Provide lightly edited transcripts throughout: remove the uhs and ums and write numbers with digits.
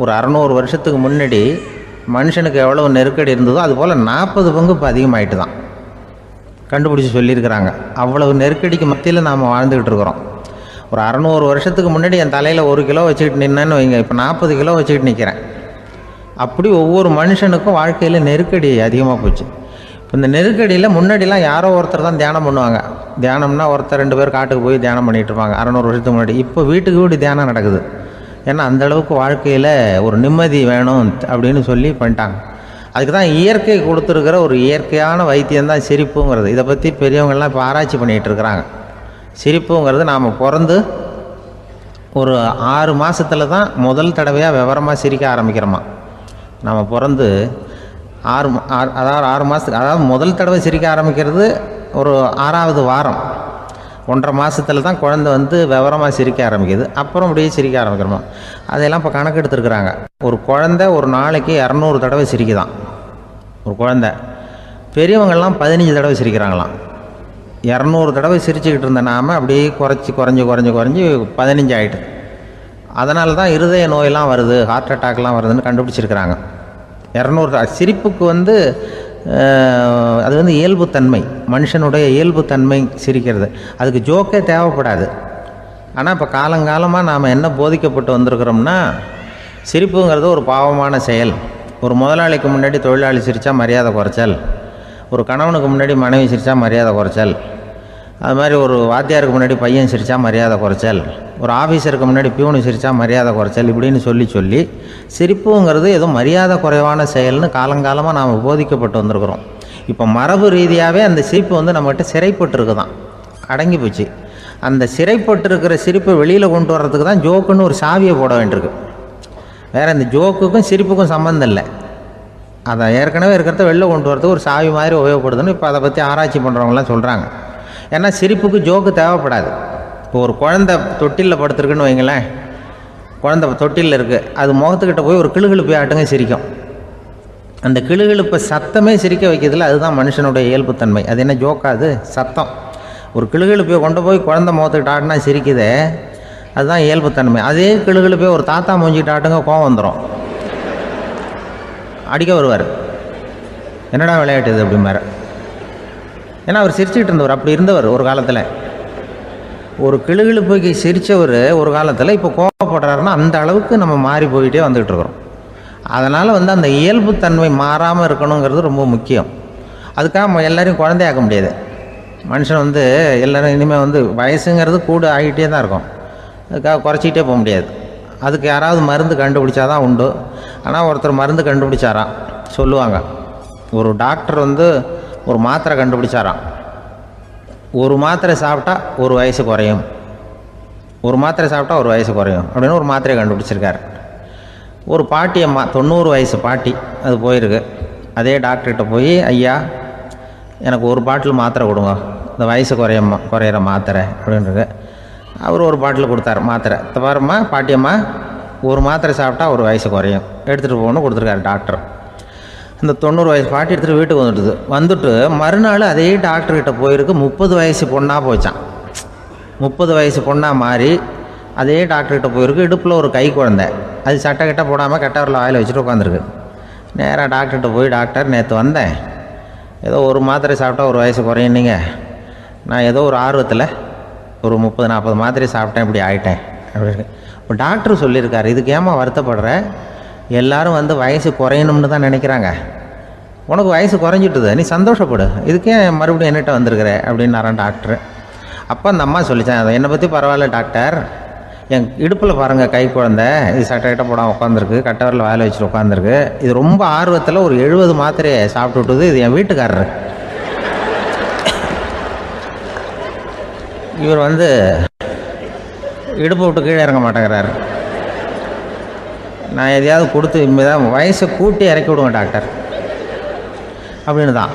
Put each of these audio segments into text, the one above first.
ஒரு 600 வருஷத்துக்கு முன்னாடி மனுஷனுக்கு எவ்வளோ நெருக்கடி இருந்ததோ அதுபோல் 40 பங்கு இப்போ அதிகமாகிட்டு தான் கண்டுபிடிச்சி சொல்லியிருக்கிறாங்க. அவ்வளவு நெருக்கடிக்கு மத்தியில் நாம் வாழ்ந்துக்கிட்டு இருக்கிறோம். ஒரு 600 வருஷத்துக்கு முன்னாடி என் தலையில் 1 கிலோ வச்சுக்கிட்டு நின்னேன்னு வைங்க, இப்போ 40 கிலோ வச்சுக்கிட்டு நிற்கிறேன். அப்படி ஒவ்வொரு மனுஷனுக்கும் வாழ்க்கையில் நெருக்கடி அதிகமாக போச்சு. இப்போ இந்த நெருக்கடியில் முன்னாடிலாம் யாரோ ஒருத்தர் தான் தியானம் பண்ணுவாங்க. தியானம்னா ஒருத்தர் 2 பேர் காட்டுக்கு போய் தியானம் பண்ணிகிட்டு இருப்பாங்க 600 வருஷத்துக்கு முன்னாடி. இப்போ வீட்டுக்கு வீடு தியானம் நடக்குது. ஏன்னா அந்தளவுக்கு வாழ்க்கையில் ஒரு நிம்மதி வேணும் அப்படின்னு சொல்லி பண்ணிட்டாங்க. அதுக்கு தான் இயற்கை கொடுத்துருக்கிற ஒரு இயற்கையான வைத்தியம்தான் சிரிப்புங்கிறது. இதை பற்றி பெரியவங்கள்லாம் இப்போ ஆராய்ச்சி பண்ணிகிட்டு இருக்கிறாங்க. சிரிப்புங்கிறது நாம் பிறந்து ஒரு 6 மாதத்தில் தான் முதல் தடவையாக விவரமாக சிரிக்க ஆரம்பிக்கிறோமா. நம்ம பிறந்து 6 மாதத்துக்கு, அதாவது முதல் தடவை சிரிக்க ஆரம்பிக்கிறது ஒரு 6ஆவது வாரம், 1.5 மாதத்தில் தான் குழந்தை வந்து விவரமாக சிரிக்க ஆரம்பிக்குது. அப்புறம் அப்படியே சிரிக்க ஆரம்பிக்கிறோமா. அதெல்லாம் இப்போ கணக்கு எடுத்துருக்குறாங்க. ஒரு குழந்தை ஒரு நாளைக்கு 200 தடவை சிரிக்குதான் ஒரு குழந்தை. பெரியவங்கள்லாம் 15 தடவை சிரிக்கிறாங்களாம். 200 தடவை சிரிச்சுக்கிட்டு இருந்த நாம் அப்படியே குறைஞ்சி 15 ஆகிட்டு. அதனால தான் இருதய நோயெல்லாம் வருது, ஹார்ட் அட்டாக்லாம் வருதுன்னு கண்டுபிடிச்சிருக்கிறாங்க. 200 சிரிப்புக்கு வந்து அது வந்து இயல்புத்தன்மை, மனுஷனுடைய இயல்புத்தன்மை சிரிக்கிறது. அதுக்கு ஜோக்கே தேவைப்படாது. ஆனால் இப்போ காலங்காலமாக நாம் என்ன போதிக்கப்பட்டு வந்திருக்கிறோம்னா, சிரிப்புங்கிறது ஒரு பாவமான செயல். ஒரு முதலாளிக்கு முன்னாடி தொழிலாளி சிரித்தா மரியாதை குறைச்சல், ஒரு கணவனுக்கு முன்னாடி மனைவி சிரித்தா மரியாதை குறைச்சல், அது மாதிரி ஒரு வாத்தியாருக்கு முன்னாடி பையன் சிரித்தா மரியாதை குறைச்சல், ஒரு ஆஃபீஸருக்கு முன்னாடி பியூனு சிரித்தா மரியாதை குறைச்சல், இப்படின்னு சொல்லி சிரிப்புங்கிறது ஏதோ மரியாதை குறைவான செயல்னு காலங்காலமாக நாம் போதிக்கப்பட்டு வந்திருக்கிறோம். இப்போ மரபு ரீதியாகவே அந்த சிரிப்பு வந்து நம்மகிட்ட சிறைப்பட்டுருக்கு தான், அடங்கி போச்சு. அந்த சிறைப்பட்டிருக்கிற சிரிப்பை வெளியில் கொண்டு வர்றதுக்கு தான் ஜோக்குன்னு ஒரு சாவியை போட வேண்டியிருக்கு. வேறு இந்த ஜோக்குக்கும் சிரிப்புக்கும் சம்மந்தம் இல்லை. அதை ஏற்கனவே இருக்கிறத வெளில கொண்டு வரதுக்கு ஒரு சாவி மாதிரி உபயோகப்படுதுன்னு இப்போ அதை பற்றி ஆராய்ச்சி பண்ணுறவங்களாம் சொல்கிறாங்க. ஏன்னா சிரிப்புக்கு ஜோக்கு தேவைப்படாது. இப்போ ஒரு குழந்தை தொட்டிலில் படுத்துருக்குன்னு வைங்களேன், குழந்தை தொட்டிலில் இருக்குது, அது முகத்துக்கிட்ட போய் ஒரு கிளுகிழுப்பை ஆட்டுங்க சிரிக்கும். அந்த கிளுகிழுப்பை சத்தமே சிரிக்க வைக்கிறதுல அதுதான் மனுஷனுடைய இயல்புத்தன்மை. அது என்ன ஜோக்காது? சத்தம். ஒரு கிளுகிழுப்பையை கொண்டு போய் குழந்தை முகத்துக்கிட்ட ஆட்டினா சிரிக்குதே, அதுதான் இயல்புத்தன்மை. அதே கிளுகிழுப்பையை ஒரு தாத்தா மூஞ்சிக்கிட்ட ஆட்டுங்க, கோவம் வந்துடும், அடிக்க வருவார். என்னடா விளையாட்டு இது அப்படிம்பார். ஏன்னா அவர் சிரிச்சுக்கிட்டு இருந்தவர், அப்படி இருந்தவர் ஒரு காலத்தில். ஒரு கிளுகிழுப்புக்கு சிரித்தவர் ஒரு காலத்தில் இப்போ கோவப்படுறாருன்னா அந்த அளவுக்கு நம்ம மாறி போயிட்டே வந்துக்கிட்டு இருக்கிறோம். அதனால் வந்து அந்த இயல்புத்தன்மை மாறாமல் இருக்கணுங்கிறது ரொம்ப முக்கியம். அதுக்காக எல்லோரையும் குழந்தையாக்க முடியாது. மனுஷன் வந்து எல்லோரும் இனிமேல் வந்து வயசுங்கிறது கூட ஆகிட்டே தான் இருக்கும். அதுக்காக குறைச்சிக்கிட்டே போக முடியாது. அதுக்கு யாராவது மருந்து கண்டுபிடிச்சாதான் உண்டு. ஆனால் ஒருத்தர் மருந்து கண்டுபிடிச்சாராம், சொல்லுவாங்க. ஒரு டாக்டர் வந்து ஒரு மாத்திரை கண்டுபிடிச்சாராம். ஒரு மாத்திரை சாப்பிட்டா ஒரு வயசு குறையும், ஒரு மாத்திரை சாப்பிட்டா ஒரு வயசு குறையும் அப்படின்னு ஒரு மாத்திரையை கண்டுபிடிச்சிருக்காரு. ஒரு பாட்டி அம்மா, 90 வயசு பாட்டி, அது போயிருக்கு. அதே டாக்டர்கிட்ட போய், ஐயா எனக்கு ஒரு பாட்டில் மாத்திரை கொடுங்க, இந்த வயசு குறையிற மாத்திரை அப்படின்றது. அவர் ஒரு பாட்டில் கொடுத்தார் மாத்திரை. பாரும்மா பாட்டியம்மா, ஒரு மாத்திரை சாப்பிட்டா ஒரு வயசு குறையும், எடுத்துகிட்டு போகணும்னு கொடுத்துருக்காரு டாக்டர். இந்த 90 வயசு பாட்டி எடுத்துகிட்டு வீட்டுக்கு வந்துட்டு மறுநாள் அதே டாக்டர்கிட்ட போயிருக்கு. 30 வயசு பொண்ணாக போச்சான். 30 வயசு பொண்ணாக மாறி அதே டாக்டர்கிட்ட போயிருக்கு. இடுப்பில் ஒரு கை குழந்தை, அது சட்டை கிட்ட போடாமல் கட்டவரில் வாயில் வச்சுட்டு உட்காந்துருக்கு. நேராக டாக்டர்கிட்ட போய், டாக்டர் நேற்று வந்தேன், ஏதோ ஒரு மாத்திரை சாப்பிட்டா ஒரு வயசு குறையுன்னீங்க, நான் ஏதோ ஒரு ஆர்வத்தில் ஒரு 30-40 மாத்திரை சாப்பிட்டேன், இப்படி ஆகிட்டேன் அப்படின்னு. இப்போ டாக்டர் சொல்லியிருக்காரு, இதுக்கு ஏமா வருத்தப்படுற, எல்லோரும் வந்து வயசு குறையணும்னு தான் நினைக்கிறாங்க, உனக்கு வயசு குறைஞ்சிட்டுது, நீ சந்தோஷப்படு, இதுக்கே மறுபடியும் என்னகிட்ட வந்திருக்கிற அப்படின்னாரான் டாக்டர். அப்போ அந்த அம்மா சொல்லித்தேன், அதை என்னை பற்றி பரவாயில்ல டாக்டர், என் இடுப்பில் பாருங்கள் கை குழந்தை, இது சட்டை கிட்ட போடாமல் உட்காந்துருக்கு, கட்டவரில் வாயில் வச்சுட்டு உட்காந்துருக்கு, இது ரொம்ப ஆர்வத்தில் ஒரு 70 மாத்திரையை சாப்பிட்டு விட்டுது, இது என் வீட்டுக்காரரு. இவர் வந்து இடுப்பை விட்டு கீழே இறங்க மாட்டேங்கிறாரு. நான் எதையாவது கொடுத்து இனிமேதான் வயசை கூட்டி இறக்கி விடுவேன் டாக்டர் அப்படின்னு தான்.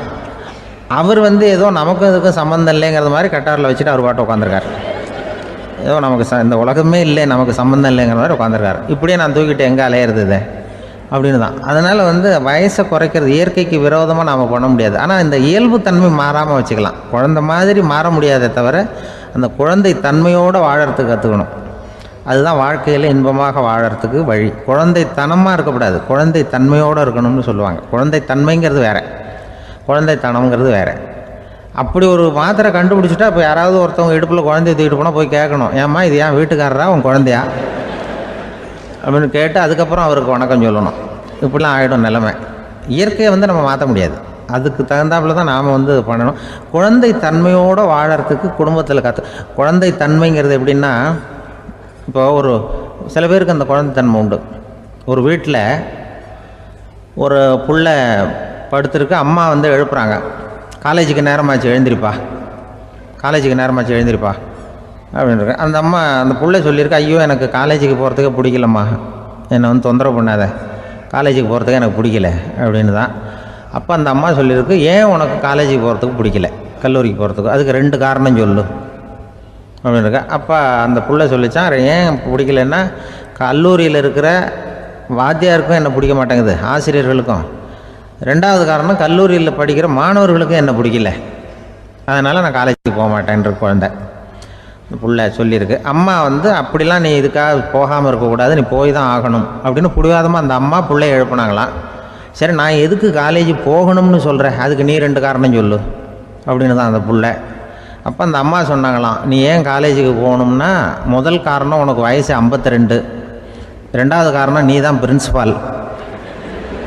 அவர் வந்து ஏதோ நமக்கும் இதுக்கும் சம்மந்தம் இல்லைங்கிறது மாதிரி கட்டாரில் வச்சுட்டு அவர் பாட்டு உட்காந்துருக்கார். ஏதோ நமக்கு இந்த உலகமே இல்லை, நமக்கு சம்மந்தம் இல்லைங்கிற மாதிரி உட்காந்துருக்காரு. இப்படியே நான் தூக்கிட்டு எங்கே அலையிறது இது அப்படின்னு தான். அதனால் வந்து வயசை குறைக்கிறது இயற்கைக்கு விரோதமாக நாம் பண்ண முடியாது. ஆனால் இந்த இயல்புத்தன்மை மாறாமல் வச்சுக்கலாம். குழந்தை மாதிரி மாற முடியாதே தவிர அந்த குழந்தை தன்மையோடு வாழறதுக்கு கற்றுக்கணும். அதுதான் வாழ்க்கையில் இன்பமாக வாழறதுக்கு வழி. குழந்தைத்தனமாக இருக்கக்கூடாது, குழந்தை தன்மையோடு இருக்கணும்னு சொல்லுவாங்க. குழந்தை தன்மைங்கிறது வேறு, குழந்தைத்தனம்ங்கிறது வேறு. அப்படி ஒரு மாத்திரை கண்டுபிடிச்சிட்டா இப்போ யாராவது ஒருத்தவங்க இடுப்பில் குழந்தைய தூக்கிட்டு போனால் போய் கேட்கணும், ஏம்மா இது ஏன் வீட்டுக்காரரா உன் குழந்தையா அப்படின்னு கேட்டு அதுக்கப்புறம் அவருக்கு வணக்கம் சொல்லணும். இப்படிலாம் ஆகிடும் நிலைமை. இயற்கையை நம்ம மாற்ற முடியாது, அதுக்கு தகுந்தாப்புல தான் நாம் பண்ணணும். குழந்தை தன்மையோடு வாழறதுக்கு குடும்பத்தில் குழந்தை தன்மைங்கிறது எப்படின்னா, இப்போ ஒரு சில பேருக்கு அந்த குழந்தைத்தன்மை உண்டு. ஒரு வீட்டில் ஒரு புள்ள படுத்துருக்கு, அம்மா எழுப்புறாங்க, காலேஜுக்கு நேரமாச்சு எழுந்திரிப்பா, காலேஜுக்கு நேரமாச்சு எழுந்திரிப்பா அப்படின்ட்டு. அந்த அம்மா அந்த புள்ளை சொல்லியிருக்கு, ஐயோ எனக்கு காலேஜுக்கு போகிறதுக்கே பிடிக்கலம்மா, என்னை தொந்தரவு பண்ணாத, காலேஜுக்கு போகிறதுக்கு எனக்கு பிடிக்கல அப்படின்னு தான். அப்போ அந்த அம்மா சொல்லியிருக்கு, ஏன் உனக்கு காலேஜுக்கு போகிறதுக்கு பிடிக்கல, கல்லூரிக்கு போகிறதுக்கு, அதுக்கு 2 காரணம் சொல்லு அப்படின்னு இருக்கா. அப்போ அந்த புள்ளை சொல்லிச்சான், ஏன் பிடிக்கலன்னா கல்லூரியில் இருக்கிற வாத்தியாருக்கும் என்ன பிடிக்க மாட்டேங்குது, ஆசிரியர்களுக்கும். 2வது காரணம், கல்லூரியில் படிக்கிற மாணவர்களுக்கும் என்ன பிடிக்கல, அதனால் நான் காலேஜுக்கு போக மாட்டேன்ற குழந்தை புள்ள சொல்லியிருக்கு. அம்மா அப்படிலாம் நீ இதுக்காக போகாமல் இருக்கக்கூடாது, நீ போய் தான் ஆகணும் அப்படின்னு பிடிவாதமாக அந்த அம்மா பிள்ளைய எழுப்புனாங்களாம். சரி, நான் எதுக்கு காலேஜ் போகணும்னு சொல்கிறேன், அதுக்கு நீ 2 காரணம் சொல்லு அப்படின்னு தான் அந்த புள்ள. அப்போ அந்த அம்மா சொன்னாங்களாம், நீ ஏன் காலேஜுக்கு போகணும்னா, முதல் காரணம் உனக்கு வயசு 52, 2வது காரணம் நீ தான் பிரின்சிபால்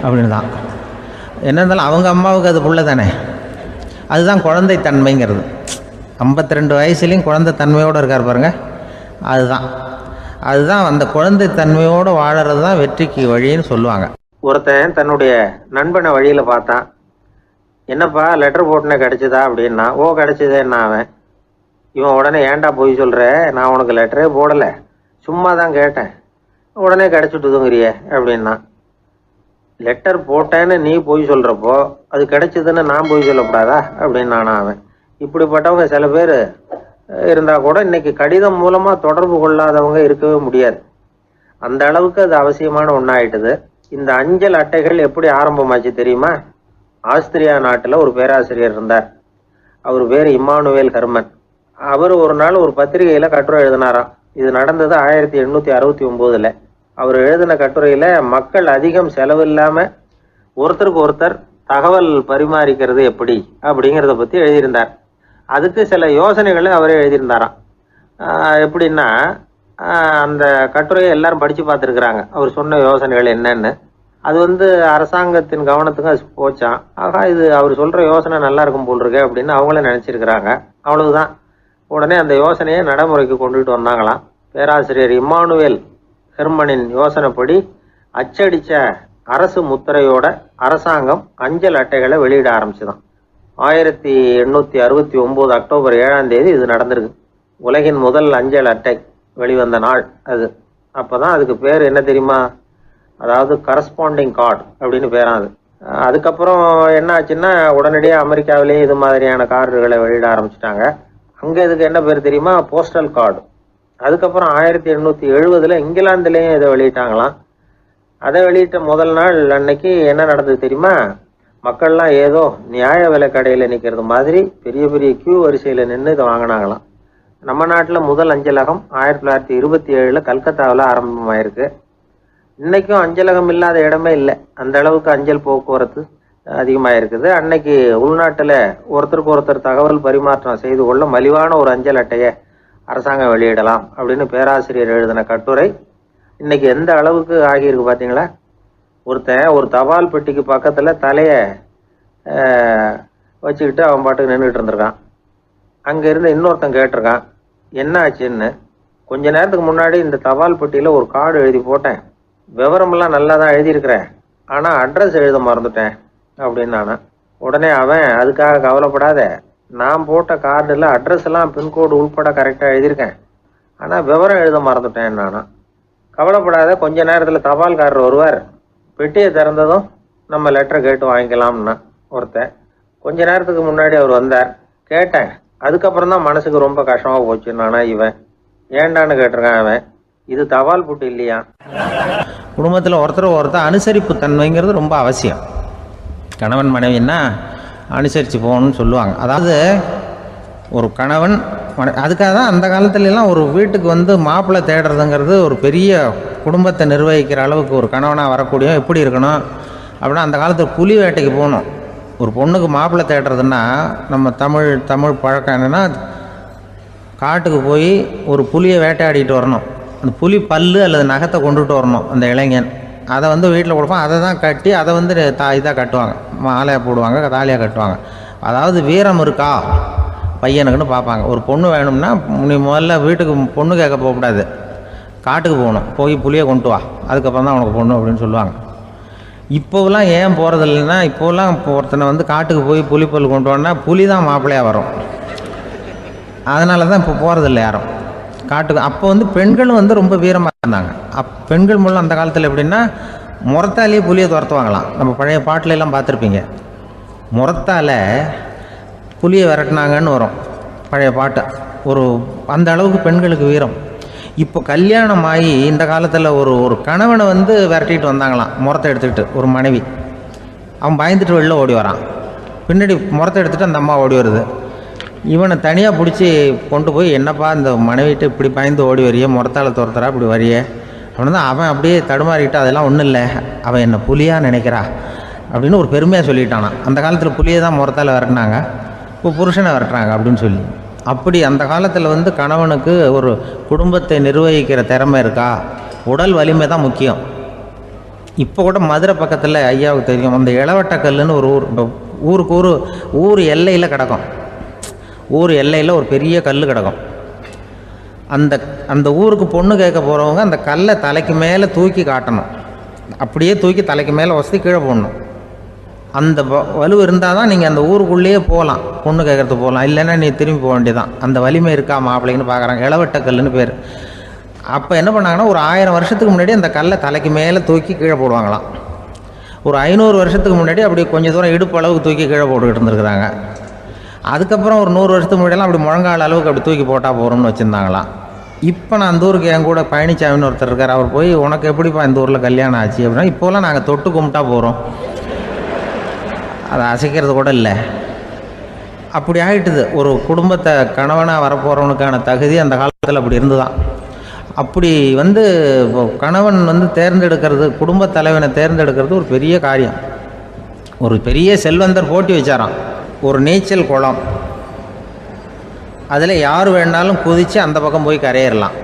அப்படின்னு தான். என்ன இருந்தாலும் அவங்க அம்மாவுக்கு அது புள்ள தானே, அதுதான் குழந்தைத்தன்மைங்கிறது. 52 வயசுலேயும் குழந்தைத்தன்மையோடு இருக்கார் பாருங்கள், அதுதான் அந்த குழந்தைத்தன்மையோடு வாழறது தான் வெற்றிக்கு வழின்னு சொல்லுவாங்க. ஒருத்தன் தன்னுடைய நண்பனை வழியில் பார்த்தான், என்னப்பா லெட்டர் போட்டுனே கிடச்சிதா அப்படின்னா, ஓ கிடச்சிதேன்னா அவன். இவன் உடனே, ஏன்டா போய் சொல்கிற, நான் உனக்கு லெட்டரே போடலை, சும்மா தான் கேட்டேன், உடனே கிடச்சிட்டுதுங்கிறிய அப்படின்னா. லெட்டர் போட்டேன்னு நீ போய் சொல்கிறப்போ அது கிடைச்சிதுன்னு நான் போய் சொல்லக்கூடாதா அப்படின்னு நானா அவன். இப்படிப்பட்டவங்க சில பேர் இருந்தால் கூட இன்னைக்கு கடிதம் மூலமாக தொடர்பு கொள்ளாதவங்க இருக்கவே முடியாது. அந்த அளவுக்கு அது அவசியமான ஒன்றாயிட்டுது. இந்த அஞ்சல் அட்டைகள் எப்படி ஆரம்பமாச்சு தெரியுமா? ஆஸ்திரியா நாட்டில் ஒரு பேராசிரியர் இருந்தார். அவர் பேர் இம்மானுவேல் ஹெர்மன். அவர் ஒரு நாள் ஒரு பத்திரிகையில் கட்டுரை எழுதினாராம். இது நடந்தது 1869. அவர் எழுதின கட்டுரையில் மக்கள் அதிகம் செலவு இல்லாமல் ஒருத்தருக்கு ஒருத்தர் தகவல் பரிமாறிக்கிறது எப்படி அப்படிங்கிறத பற்றி எழுதியிருந்தார். அதுக்கு சில யோசனைகளை அவரே எழுதியிருந்தாராம். எப்படின்னா, அந்த கட்டுரையை எல்லாரும் படித்து பார்த்துருக்குறாங்க, அவர் சொன்ன யோசனைகள் என்னன்னு. அது அரசாங்கத்தின் கவனத்துக்கும் அது போச்சான். ஆகா, இது அவர் சொல்கிற யோசனை நல்லா இருக்கும் போல் இருக்கு அப்படின்னு அவங்களே நினச்சிருக்கிறாங்க. அவ்வளவுதான். உடனே அந்த யோசனையை நடைமுறைக்கு கொண்டுகிட்டு வந்தாங்களாம். பேராசிரியர் இம்மானுவேல் ஹெர்மனின் யோசனைப்படி அச்சடித்த அரசு முத்திரையோட அரசாங்கம் அஞ்சல் அட்டைகளை வெளியிட ஆரம்பிச்சுதான். 1869 அக்டோபர் 7ஆம் தேதி இது நடந்திருக்கு. உலகின் முதல் அஞ்சல் அட்டை வெளிவந்த நாள் அது. அப்போதான் அதுக்கு பேர் என்ன தெரியுமா? அதாவது கரஸ்பாண்டிங் கார்டு அப்படின்னு பேராது. அதுக்கப்புறம் என்ன ஆச்சுன்னா, உடனடியாக அமெரிக்காவிலேயே இது மாதிரியான கார்டுகளை வெளியிட ஆரம்பிச்சிட்டாங்க. அங்கே இதுக்கு என்ன பேர் தெரியுமா? Postal card. அதுக்கப்புறம் 1870 இங்கிலாந்துலேயும் இதை வெளியிட்டாங்களாம். அதை வெளியிட்ட முதல் நாள் அன்னைக்கு என்ன நடந்தது தெரியுமா? மக்கள்லாம் ஏதோ நியாய விலை கடையில் நிற்கிறது மாதிரி பெரிய பெரிய கியூ வரிசையில் நின்று இதை வாங்கினாங்களாம். நம்ம நாட்டில் முதல் அஞ்சலகம் 1927 கல்கத்தாவில் ஆரம்பமாயிருக்கு. இன்னைக்கும் அஞ்சலகம் இல்லாத இடமே இல்லை. அந்த அளவுக்கு அஞ்சல் போக்குவரத்து அதிகமாக இருக்குது. அன்னைக்கு உள்நாட்டில் ஒருத்தருக்கு ஒருத்தர் தகவல் பரிமாற்றம் செய்து கொள்ள மலிவான ஒரு அஞ்சல் அட்டையை அரசாங்கம் வெளியிடலாம் அப்படின்னு பேராசிரியர் எழுதின கட்டுரை இன்னைக்கு எந்த அளவுக்கு ஆகியிருக்கு பார்த்தீங்களா? ஒருத்தன் ஒரு தபால் பெட்டிக்கு பக்கத்தில் தலையை வச்சுக்கிட்டு அவன் பாட்டுக்கு நின்றுட்டு இருந்திருக்கான். அங்கே இருந்து இன்னொருத்தன் கேட்டிருக்கான், என்ன ஆச்சுன்னு. கொஞ்ச நேரத்துக்கு முன்னாடி இந்த தபால் பெட்டியில் ஒரு கார்டு எழுதி போட்டேன், விவரமெல்லாம் நல்லா தான் எழுதியிருக்கிறேன், ஆனால் அட்ரஸ் எழுத மறந்துட்டேன் அப்படின்னு நானா. உடனே அவன், அதுக்காக கவலைப்படாத, நான் போட்ட கார்டில் அட்ரஸ் எல்லாம் பின்கோடு உள்பட கரெக்டாக எழுதியிருக்கேன், ஆனால் விவரம் எழுத மறந்துட்டேன் நானா. கவலைப்படாத, கொஞ்ச நேரத்தில் தபால்காரர் வருவார், பெட்டியை திறந்ததும் நம்ம லெட்டரை கேட்டு வாங்கிக்கலாம்னா ஒருத்தன். கொஞ்ச நேரத்துக்கு முன்னாடி அவர் வந்தார், கேட்டேன், அதுக்கப்புறம் தான் மனசுக்கு ரொம்ப கஷ்டமாக போச்சு நானா. இவன் ஏண்டான்னு கேட்டிருக்கான். அவன், இது தபால் புட்டு இல்லையா? குடும்பத்தில் ஒருத்தர் அனுசரிப்பு தன்மைங்கிறது ரொம்ப அவசியம். கணவன் மனைவின்னா அனுசரித்து போகணும்னு சொல்லுவாங்க. அதாவது ஒரு கணவன் அதுக்காக தான் அந்த காலத்துலலாம் ஒரு வீட்டுக்கு வந்து மாப்பிள்ளை தேடுறதுங்கிறது ஒரு பெரிய குடும்பத்தை நிர்வகிக்கிற அளவுக்கு ஒரு கணவனாக வரக்கூடிய எப்படி இருக்கணும் அப்படின்னா, அந்த காலத்தில் புலி வேட்டைக்கு போகணும். ஒரு பொண்ணுக்கு மாப்பிள்ளை தேடுறதுன்னா நம்ம தமிழ் பழக்கம் என்னென்னா, காட்டுக்கு போய் ஒரு புலியை வேட்டையாடிட்டு வரணும். அந்த புலி பல்லு அல்லது நகத்தை கொண்டுட்டு வரணும் அந்த இளைஞன். அதை வந்து வீட்டில் கொடுப்பான். அதை தான் கட்டி அதை வந்து இதாக கட்டுவாங்க, மாலையாக போடுவாங்க, தாலியாக கட்டுவாங்க. அதாவது வீரம் இருக்கா பையனுக்குன்னு பார்ப்பாங்க. ஒரு பொண்ணு வேணும்னா நீ முதல்ல வீட்டுக்கு பொண்ணு கேட்க போகக்கூடாது, காட்டுக்கு போகணும். போய் புளியை கொண்டு வா, அதுக்கப்புறம் தான் உனக்கு பொண்ணு அப்படின்னு சொல்லுவாங்க. இப்போவெல்லாம் ஏன் போகிறது இல்லைன்னா, இப்போலாம் ஒருத்தனை வந்து காட்டுக்கு போய் புலிப்பல் கொண்டு வரனா புலி தான் மாப்பிள்ளையாக வரும். அதனால தான் இப்போ போகிறதில்ல யாரும் காட்டுக்கு. அப்போ வந்து பெண்களும் வந்து ரொம்ப வீரமாக இருந்தாங்க. பெண்கள் மூலம் அந்த காலத்தில் எப்படின்னா, முறத்தாலேயே புலியை துரத்துவாங்களாம். நம்ம பழைய பாட்டிலெல்லாம் பார்த்துருப்பீங்க, முறத்தால் புலியை விரட்டினாங்கன்னு வரும் பழைய பாட்டு. ஒரு அந்த அளவுக்கு பெண்களுக்கு வீரம். இப்போ கல்யாணம் ஆகி இந்த காலத்தில் ஒரு கணவனை வந்து விரட்டிட்டு வந்தாங்களாம் முறத்தை எடுத்துக்கிட்டு. ஒரு மனைவி அவன் பயந்துட்டு வெளில ஓடி வரான், பின்னாடி முறத்தை எடுத்துகிட்டு அந்த அம்மா ஓடி வருது. இவனை தனியாக பிடிச்சி கொண்டு போய், என்னப்பா இந்த மனைவிட்டு இப்படி பயந்து ஓடி வரையே, முறத்தால் துரத்துறா இப்படி வரையே அப்படின்னு தான் அவன் அப்படியே தடுமாறிக்கிட்டு, அதெல்லாம் ஒன்றும் இல்லை, அவன் என்னை புலியாக நினைக்கிறா அப்படின்னு ஒரு பெருமையாக சொல்லிட்டானான். அந்த காலத்தில் புலியை தான் முறத்தால் விரட்டினாங்க, இப்போ புருஷனை விரட்டுறாங்க அப்படின்னு சொல்லி. அப்படி அந்த காலத்தில் வந்து கணவனுக்கு ஒரு குடும்பத்தை நிர்வகிக்கிற திறமை இருக்கா, உடல் வலிமை தான் முக்கியம். இப்போ கூட மதுரை பக்கத்தில் ஐயாவுக்கு தெரியும், அந்த இளவட்டக்கல்லுன்னு ஒரு ஊருக்கு ஊர் எல்லையில் கிடக்கும். ஊர் எல்லையில் ஒரு பெரிய கல் கிடக்கும். அந்த ஊருக்கு பொண்ணு கேட்க போகிறவங்க அந்த கல்லை தலைக்கு மேலே தூக்கி காட்டணும். அப்படியே தூக்கி தலைக்கு மேலே வசதி கீழே போடணும். அந்த வலு இருந்தால் தான் நீங்கள் அந்த ஊருக்குள்ளேயே போகலாம், பொண்ணு கேட்குறதுக்கு போகலாம். இல்லைன்னா நீ திரும்பி போக வேண்டியதான். அந்த வலிமை இருக்கா மாப்பிள்ளைன்னு பார்க்குறாங்க. இளவட்டக்கல்லுன்னு பேர். அப்போ என்ன பண்ணாங்கன்னா, ஒரு 1000 வருஷத்துக்கு முன்னாடி அந்த கல்லை தலைக்கு மேலே தூக்கி கீழே போடுவாங்களாம். ஒரு 500 வருஷத்துக்கு முன்னாடி அப்படி கொஞ்சம் தூரம் இடுப்பு அளவுக்கு தூக்கி கீழே போட்டுக்கிட்டு இருந்துருக்குறாங்க. அதுக்கப்புறம் ஒரு 100 வருஷத்துக்கு முன்னாடியெல்லாம் அப்படி முழங்கால் அளவுக்கு அப்படி தூக்கி போட்டால் போகிறோம்னு வச்சுருந்தாங்களாம். இப்போ நான் அந்த ஊருக்கு என் கூட பழனிசாமின்னு ஒருத்தர் இருக்கார். அவர் போய், உனக்கு எப்படிப்பா இந்த ஊரில் கல்யாணம் ஆச்சு அப்படின்னா, இப்போலாம் நாங்கள் தொட்டு கும்பிட்டா போகிறோம், அதை அசைக்கிறது கூட இல்லை. அப்படி ஆகிட்டுது. ஒரு குடும்பத்தை கணவனாக வரப்போகிறவனுக்கான தகுதி அந்த காலத்தில் அப்படி இருந்துதான். அப்படி வந்து கணவன் வந்து தேர்ந்தெடுக்கிறது, குடும்பத் தலைவனை தேர்ந்தெடுக்கிறது ஒரு பெரிய காரியம். ஒரு பெரிய செல்வந்தர் போட்டி வச்சாராம். ஒரு நீச்சல் குளம், அதில் யார் வேணாலும் குதித்து அந்த பக்கம் போய் கரையேறலாம்.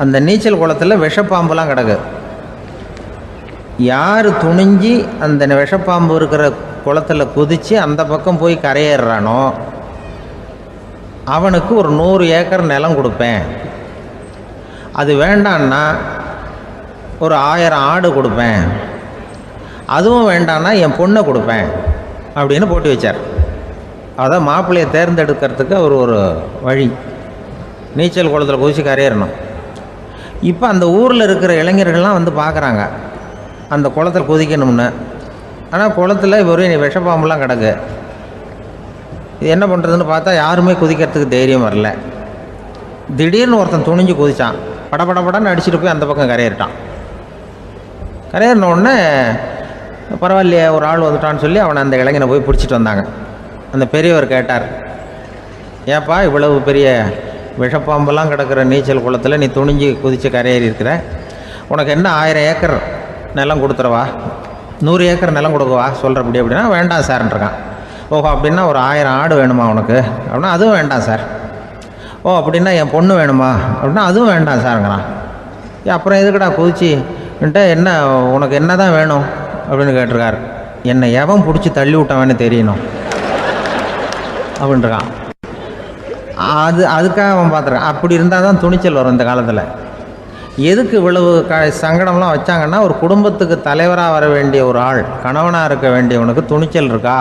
அந்த நீச்சல் குளத்தில் விஷப்பாம்புலாம் கிடக்கு. யார் துணிஞ்சி அந்த விஷப்பாம்பு இருக்கிற குளத்தில் குதித்து அந்த பக்கம் போய் கரையேறானோ அவனுக்கு ஒரு 100 ஏக்கர் நிலம் கொடுப்பேன். அது வேண்டான்னா ஒரு 1000 ஆடு கொடுப்பேன். அதுவும் வேண்டான்னா என் பொண்ணை கொடுப்பேன் அப்படின்னு போட்டி வச்சார். அதான் மாப்பிள்ளையை தேர்ந்தெடுக்கிறதுக்கு அவர் ஒரு வழி, நீச்சல் குளத்தில் குதித்து கரையேறணும். இப்போ அந்த ஊரில் இருக்கிற இளைஞர்கள்லாம் வந்து பார்க்குறாங்க அந்த குளத்தில் குதிக்கணும்னு. ஆனால் குளத்தில் ஒரே விஷப்பாம்புலாம் கிடக்கு. இது என்ன பண்ணுறதுன்னு பார்த்தா யாருமே குதிக்கிறதுக்கு தைரியம் வரல. திடீர்னு ஒருத்தன் துணிஞ்சு குதித்தான். படபடன்னு அடிச்சுட்டு போய் அந்த பக்கம் கரையேறிட்டான். கரையேறின உடனே பரவாயில்லையே ஒரு ஆள் வந்துட்டான்னு சொல்லி அவனை அந்த இளைஞனை போய் பிடிச்சிட்டு வந்தாங்க. அந்த பெரியவர் கேட்டார், ஏப்பா இவ்வளவு பெரிய விஷப்பாம்பெல்லாம் கிடக்கிற நீச்சல் குளத்தில் நீ துணிஞ்சு குதித்து கரையேறி இருக்கிற, உனக்கு என்ன 1000 ஏக்கர் நிலம் கொடுத்துறவா, 100 ஏக்கர் நிலம் கொடுக்கவா சொல்கிறப்படி அப்படின்னா, வேண்டாம் சார்ன்றான். ஓஹோ அப்படின்னா ஒரு 1000 ஆடு வேணுமா உனக்கு அப்படின்னா, அதுவும் வேண்டாம் சார். ஓ அப்படின்னா என் பொண்ணு வேணுமா அப்படின்னா, அதுவும் வேண்டாம் சாருங்கிறான். அப்புறம் எதுக்குடா குதிச்சுன்ட்டு, என்ன உனக்கு என்ன தான் வேணும் அப்படின்னு கேட்டிருக்கார். என்னை எவன் பிடிச்சி தள்ளி விட்டவன்னு தெரியணும் அப்படின்றான். அதுக்காக அவன் பார்த்துருக்கான். அப்படி இருந்தால் தான் துணிச்சல் வரும் இந்த காலத்தில். எதுக்கு இவ்வளவு சங்கடம்லாம் வச்சாங்கன்னா, ஒரு குடும்பத்துக்கு தலைவராக வர வேண்டிய ஒரு ஆள், கணவனாக இருக்க வேண்டியவனுக்கு துணிச்சல் இருக்கா,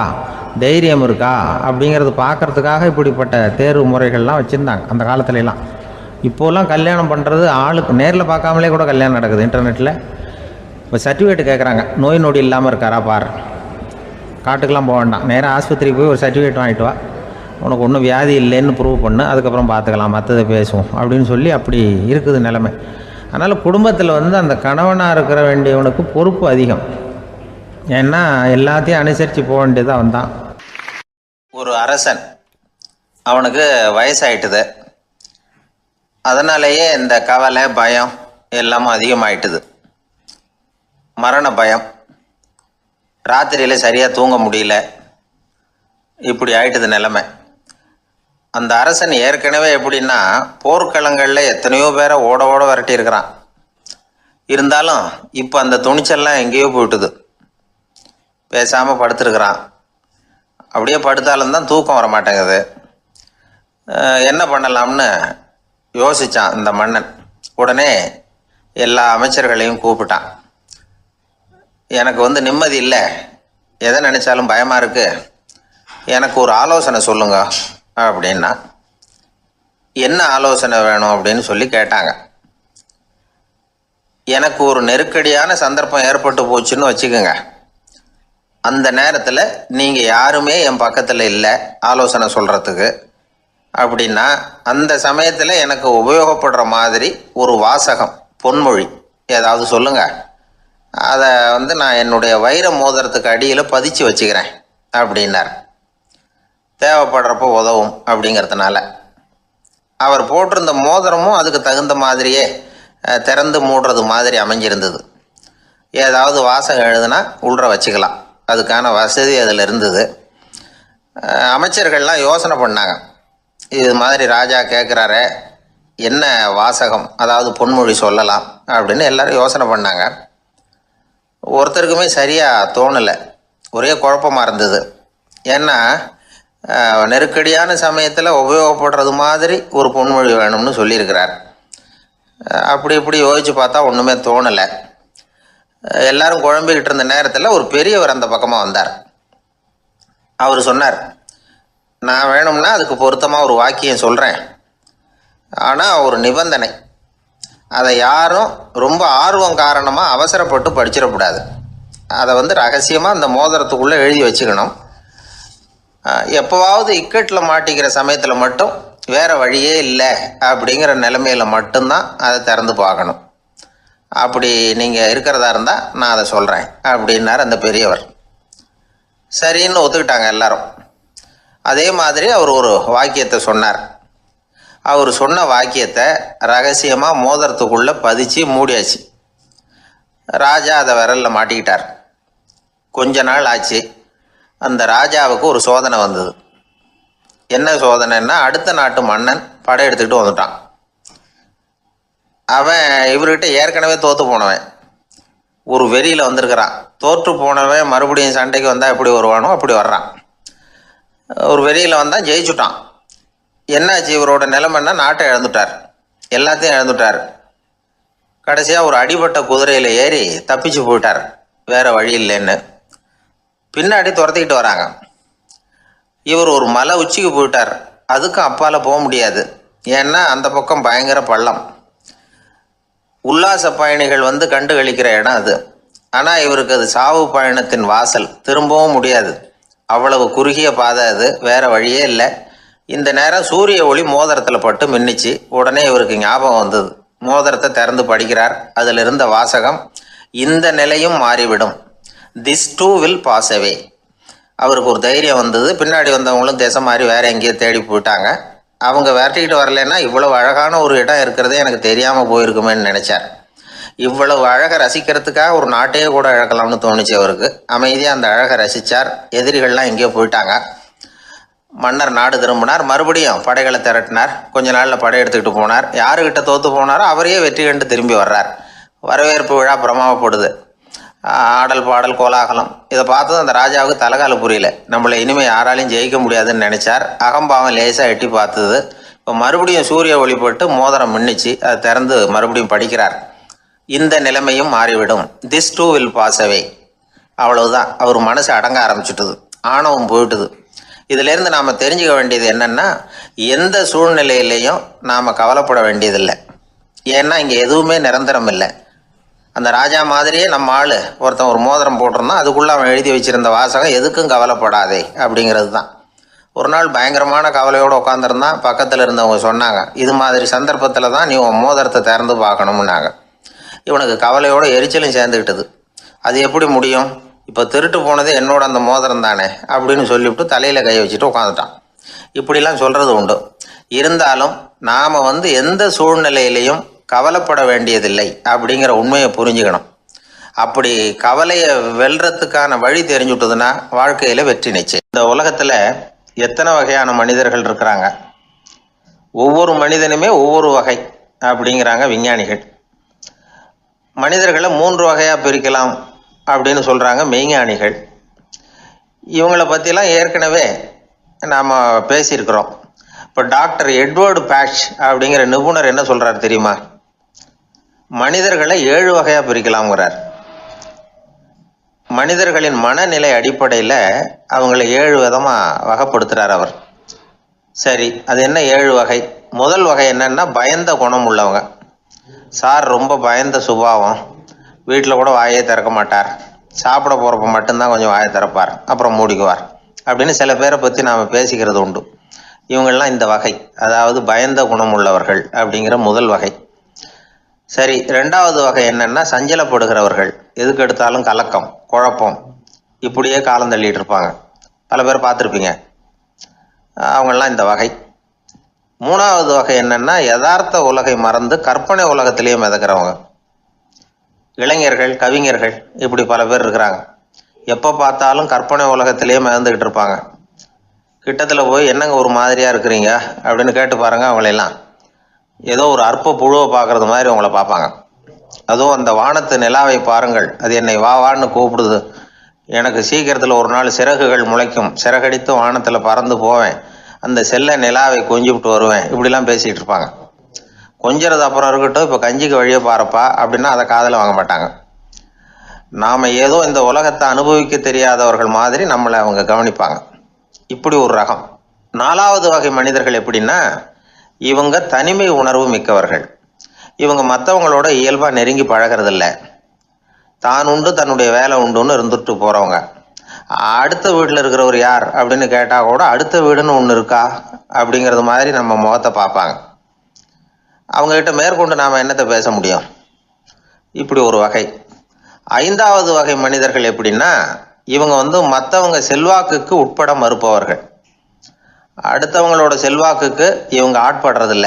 தைரியம் இருக்கா அப்படிங்கிறது பார்க்குறதுக்காக இப்படிப்பட்ட தேர்வு முறைகள்லாம் வச்சுருந்தாங்க அந்த காலத்துலலாம். இப்போலாம் கல்யாணம் பண்ணுறது ஆளுக்கு நேரில் பார்க்காமலே கூட கல்யாணம் நடக்குது இன்டர்நெட்டில். இப்போ சர்டிஃபிகேட் கேட்குறாங்க, நோய் நொடி இல்லாமல் இருக்காரா பார். காட்டுக்கெலாம் போக வேண்டாம், நேராக ஆஸ்பத்திரிக்கு போய் ஒரு சர்டிஃபிகேட் வாங்கிட்டு வா, உனக்கு ஒன்றும் வியாதி இல்லைன்னு ப்ரூவ் பண்ணு, அதுக்கப்புறம் பார்த்துக்கலாம், மற்றதை பேசுவோம் அப்படின்னு சொல்லி அப்படி இருக்குது நிலைமை. அதனால் குடும்பத்தில் வந்து அந்த கணவனாக இருக்கிற வேண்டியவனுக்கு பொறுப்பு அதிகம். ஏன்னா எல்லாத்தையும் அனுசரித்து போக வேண்டியதாக வந்தான். ஒரு அரசன், அவனுக்கு வயசாயிட்டுது. அதனாலேயே இந்த கவலை பயம் எல்லாமும் அதிகமாயிட்டுது. மரண பயம், ராத்திரியில் சரியாக தூங்க முடியல, இப்படி ஆயிட்டுது நிலைமை. அந்த அரசன் ஏற்கனவே எப்படின்னா போர்க்களங்களில் எத்தனையோ பேரை ஓட ஓட விரட்டி இருக்கிறான். இருந்தாலும் இப்போ அந்த துணிச்சல்லாம் எங்கேயோ போயிட்டுது. பேசாமல் படுத்துருக்கிறான். அப்படியே படுத்தாலும் தான் தூக்கம் வர மாட்டேங்குது. என்ன பண்ணலாம்னு யோசித்தான் இந்த மன்னன். உடனே எல்லா அமைச்சர்களையும் கூப்பிட்டான். எனக்கு நிம்மதி இல்லை, எதை நினச்சாலும் பயமாக இருக்குது, எனக்கு ஒரு ஆலோசனை சொல்லுங்க அப்படின்னா. என்ன ஆலோசனை வேணும் அப்படின்னு சொல்லி கேட்டாங்க. எனக்கு ஒரு நெருக்கடியான சந்தர்ப்பம் ஏற்பட்டு போச்சுன்னு வச்சுக்கோங்க. அந்த நேரத்தில் நீங்கள் யாருமே என் பக்கத்தில் இல்லை ஆலோசனை சொல்கிறதுக்கு அப்படின்னா, அந்த சமயத்தில் எனக்கு உபயோகப்படுற மாதிரி ஒரு வாசகம், பொன்மொழி ஏதாவது சொல்லுங்கள். அதை நான் என்னுடைய வைர மோதிரத்துக்கு அடியில் பதிச்சு வச்சுக்கிறேன் அப்படின்னார். தேவைப்படுறப்போ உதவும் அப்படிங்கிறதுனால. அவர் போட்டிருந்த மோதிரமும் அதுக்கு தகுந்த மாதிரியே திறந்து மூடுறது மாதிரி அமைஞ்சிருந்தது. ஏதாவது வாசகம் எழுதுனா உள்ற வச்சுக்கலாம், அதுக்கான வசதி அதில் இருந்தது. அமைச்சர்கள்லாம் யோசனை பண்ணாங்க. இது மாதிரி ராஜா கேட்குறாரு, என்ன வாசகம், அதாவது பொன்மொழி சொல்லலாம் அப்படின்னு எல்லாரும் யோசனை பண்ணாங்க. ஒருத்தருக்குமே சரியாக தோணலை, ஒரே குழப்பமாக இருந்தது. ஏன்னா நெருக்கடியான சமயத்தில் உபயோகப்படுறது மாதிரி ஒரு பொன்மொழி வேணும்னு சொல்லியிருக்கிறார். அப்படி இப்படி யோசித்து பார்த்தா ஒன்றுமே தோணலை. எல்லாரும் குழம்பிக்கிட்டு இருந்த நேரத்தில் ஒரு பெரியவர் அந்த பக்கமாக வந்தார். அவர் சொன்னார், நான் வேணும்னா அதுக்கு பொருத்தமாக ஒரு வாக்கியம் சொல்கிறேன், ஆனால் ஒரு நிபந்தனை. அதை யாரும் ரொம்ப ஆர்வம் காரணமாக அவசரப்பட்டு படிச்சிடக்கூடாது. அதை ரகசியமாக அந்த மோதிரத்துக்குள்ளே எழுதி வச்சுக்கணும். எப்போவாவது இக்கட்டில் மாட்டிக்கிற சமயத்தில் மட்டும் வேறு வழியே இல்லை அப்படிங்கிற நிலைமையில் மட்டும்தான் அதை திறந்து பார்க்கணும். அப்படி நீங்கள் இருக்கிறதா இருந்தால் நான் அதை சொல்கிறேன் அப்படின்னார் அந்த பெரியவர். சரின்னு ஒத்துக்கிட்டாங்க எல்லாரும். அதே மாதிரி அவர் ஒரு வாக்கியத்தை சொன்னார். அவர் சொன்ன வாக்கியத்தை ரகசியமாக மோதிரத்துக்குள்ளே பதிச்சு மூடியாச்சு. ராஜா அதை விரலில் மாட்டிக்கிட்டார். கொஞ்ச நாள் ஆச்சு. அந்த ராஜாவுக்கு ஒரு சோதனை வந்தது. என்ன சோதனைன்னா, அடுத்த நாட்டு மன்னன் படையெடுத்துக்கிட்டு வந்துட்டான். அவன் இவர்கிட்ட ஏற்கனவே தோற்று போனவன், ஒரு வெறியில் வந்திருக்கிறான். தோற்று போனவன் மறுபடியும் சண்டைக்கு வந்தால் எப்படி வருவானோ அப்படி வர்றான். ஒரு வெறியில் வந்தால் ஜெயிச்சுட்டான். என்னாச்சு, இவரோட நிலைமைன்னா நாட்டை இழந்துட்டார், எல்லாத்தையும் இழந்துட்டார். கடைசியாக ஒரு அடிபட்ட குதிரையில் ஏறி தப்பிச்சு போயிட்டார், வேறு வழி இல்லைன்னு. பின்னாடி துரத்திக்கிட்டு வராங்க. இவர் ஒரு மலை உச்சிக்கு போயிட்டார். அதுக்கும் அப்பால் போக முடியாது, ஏன்னா அந்த பக்கம் பயங்கர பள்ளம். உல்லாச பயணிகள் கண்டு கழிக்கிற இடம் அது. ஆனால் இவருக்கு அது சாவு பயணத்தின் வாசல், திரும்பவும் முடியாது. அவ்வளவு குறுகிய பாதை அது, வேறு வழியே இல்லை. இந்த நேரம் சூரிய ஒளி மோதிரத்தில் பட்டு மின்னிச்சு. உடனே இவருக்கு ஞாபகம் வந்தது. மோதிரத்தை திறந்து படிக்கிறார். அதில் இருந்த வாசகம், இந்த நிலையும் மாறிவிடும், this too will pass away. அவருக்கு ஒரு தைரியம் வந்தது. பின்னாடி வந்தவங்களும் திசை மாறி வேறு எங்கேயோ தேடி போயிட்டாங்க. அவங்க விரட்டிக்கிட்டு வரலன்னா இவ்வளவு அழகான ஒரு இடம் இருக்கிறதே எனக்கு தெரியாமல் போயிருக்குமேன்னு நினச்சார். இவ்வளவு அழகை ரசிக்கிறதுக்காக ஒரு நாட்டையே கூட இழக்கலாம்னு தோணுச்சு அவருக்கு. அமைதியாக அந்த அழகை ரசித்தார். எதிரிகள்லாம் எங்கேயோ போயிட்டாங்க. மன்னர் நாடு திரும்பினார். மறுபடியும் படைகளை திரட்டினார். கொஞ்ச நாளில் படை எடுத்துக்கிட்டு போனார். யாருக்கிட்ட தோற்று போனாரோ அவரையே வெற்றி கண்டு திரும்பி வர்றார். வரவேற்பு விழா பிரமாவப்படுது. ஆடல் பாடல் கோலாகலம். இதை பார்த்ததும் அந்த ராஜாவுக்கு தலைகால புரியல. நம்மளை இனிமேல் யாராலையும் ஜெயிக்க முடியாதுன்னு நினச்சார். அகம்பாவம் லேசாக எட்டி பார்த்தது. இப்போ மறுபடியும் சூரிய ஒளிப்பட்டு மோதிரம் மின்னிச்சு. அதை திறந்து மறுபடியும் படிக்கிறார். இந்த நிலைமையும் மாறிவிடும், this too will pass away. அவ்வளவுதான். அவர் மனசு அடங்க ஆரம்பிச்சுட்டுது, ஆணவம் போயிட்டுது. இதிலேருந்து நாம் தெரிஞ்சுக்க வேண்டியது என்னென்னா, எந்த சூழ்நிலையிலையும் நாம் கவலைப்பட வேண்டியதில்லை. ஏன்னா இங்கே எதுவுமே நிரந்தரம் இல்லை. அந்த ராஜா மாதிரியே நம்ம ஆள் ஒருத்தன் ஒரு மோதிரம் போட்டிருந்தான், அதுக்குள்ளே அவன் எழுதி வச்சுருந்த வாசகம் எதுக்கும் கவலைப்படாதே அப்படிங்கிறது தான். ஒரு நாள் பயங்கரமான கவலையோடு உட்காந்துருந்தான். பக்கத்தில் இருந்தவங்க சொன்னாங்க, இது மாதிரி சந்தர்ப்பத்தில் தான் நீ உன் மோதிரத்தை திறந்து பார்க்கணும்னாங்க. இவனுக்கு கவலையோடு எரிச்சலும் சேர்ந்துக்கிட்டது. அது எப்படி முடியும், இப்போ திருட்டு போனது என்னோட அந்த மோதிரம் தானே அப்படின்னு சொல்லிவிட்டு தலையில் கை வச்சுட்டு உட்காந்துட்டான். இப்படிலாம் சொல்கிறது உண்டு. இருந்தாலும் நாம் எந்த சூழ்நிலையிலையும் கவலைப்பட வேண்டியதில்லை அப்படிங்கிற உண்மையை புரிஞ்சுக்கணும். அப்படி கவலையை வெல்றதுக்கான வழி தெரிஞ்சுட்டதுன்னா வாழ்க்கையில் வெற்றி நிச்சயம். இந்த உலகத்தில் எத்தனை வகையான மனிதர்கள் இருக்கிறாங்க, ஒவ்வொரு மனிதனுமே ஒவ்வொரு வகை அப்படிங்கிறாங்க விஞ்ஞானிகள். மனிதர்களை 3 வகையாக பிரிக்கலாம் அப்படின்னு சொல்கிறாங்க மெய்ஞானிகள். இவங்களை பற்றிலாம் ஏற்கனவே நாம் பேசியிருக்கிறோம். இப்போ டாக்டர் எட்வர்டு பேட்ச் அப்படிங்கிற நிபுணர் என்ன சொல்கிறார் தெரியுமா? மனிதர்களை 7 வகையாக பிரிக்கலாம்ங்கிறார். மனிதர்களின் மனநிலை அடிப்படையில் அவங்கள 7 விதமாக வகைப்படுத்துகிறார் அவர். சரி, அது என்ன 7 வகை? முதல் வகை என்னன்னா பயந்த குணம் உள்ளவங்க. சார் ரொம்ப பயந்த சுபாவம், வீட்டில் கூட வாயே திறக்க மாட்டார், சாப்பிட போகிறப்ப மட்டும்தான் கொஞ்சம் வாயை திறப்பார், அப்புறம் மூடிக்குவார் அப்படின்னு சில பேரை பற்றி நாம் பேசிக்கிறது உண்டு. இவங்கெல்லாம் இந்த வகை, அதாவது பயந்த குணம் உள்ளவர்கள் அப்படிங்கிற முதல் வகை. சரி, 2வது வகை என்னன்னா சஞ்சலப்படுகிறவர்கள், எதுக்கு எடுத்தாலும் கலக்கம், குழப்பம், இப்படியே காலம் தள்ளிட்டு இருப்பாங்க. பல பேர் பார்த்துருப்பீங்க. அவங்கெல்லாம் இந்த வகை. 3வது வகை என்னன்னா யதார்த்த உலகை மறந்து கற்பனை உலகத்திலேயே மிதக்கிறவங்க. இளைஞர்கள், கவிஞர்கள், இப்படி பல பேர் இருக்கிறாங்க. எப்போ பார்த்தாலும் கற்பனை உலகத்திலேயே மிதந்துக்கிட்டு இருப்பாங்க. கிட்டத்தில் போய் என்னங்க ஒரு மாதிரியாக இருக்கிறீங்க அப்படின்னு கேட்டு பாருங்க, அவங்களெல்லாம் ஏதோ ஒரு அற்ப புழுவை பார்க்குறது மாதிரி அவங்கள பார்ப்பாங்க. அதுவும் அந்த வானத்து நிலாவை பாருங்கள், அது என்னை வா வான்னு கூப்பிடுது, எனக்கு சீக்கிரத்தில் ஒரு நாள் சிறகுகள் முளைக்கும், சிறகடித்து வானத்தில் பறந்து போவேன், அந்த செல்ல நிலாவை கொஞ்சிவிட்டு வருவேன், இப்படிலாம் பேசிகிட்டு இருப்பாங்க. கொஞ்சிறது அப்புறம் இருக்கட்டும், இப்போ கஞ்சிக்கு வழியே பாருப்பா அப்படின்னா அதை காதில் வாங்க மாட்டாங்க. நாம் ஏதோ இந்த உலகத்தை அனுபவிக்க தெரியாதவர்கள் மாதிரி நம்மளை அவங்க கவனிப்பாங்க. இப்படி ஒரு ரகம். 4வது வகை மனிதர்கள் எப்படின்னா, இவங்க தனிமை உணர்வு மிக்கவர்கள். இவங்க மற்றவங்களோட இயல்பாக நெருங்கி பழகிறதில்ல, தான் உண்டு தன்னுடைய வேலை உண்டுன்னு இருந்துட்டு போகிறவங்க. அடுத்த வீட்டில் இருக்கிறவர் யார் அப்படின்னு கேட்டால் கூட அடுத்த வீடுன்னு ஒன்று இருக்கா அப்படிங்கிறது மாதிரி நம்ம முகத்தை பார்ப்பாங்க. அவங்ககிட்ட மேற்கொண்டு நாம் என்னத்தை பேச முடியும்? இப்படி ஒரு வகை. 5வது வகை மனிதர்கள் எப்படின்னா, இவங்க மற்றவங்க செல்வாக்குக்கு உட்பட மறுப்பவர்கள். அடுத்தவங்களோட செல்வாக்குக்கு இவங்க ஆட்படுறதில்ல.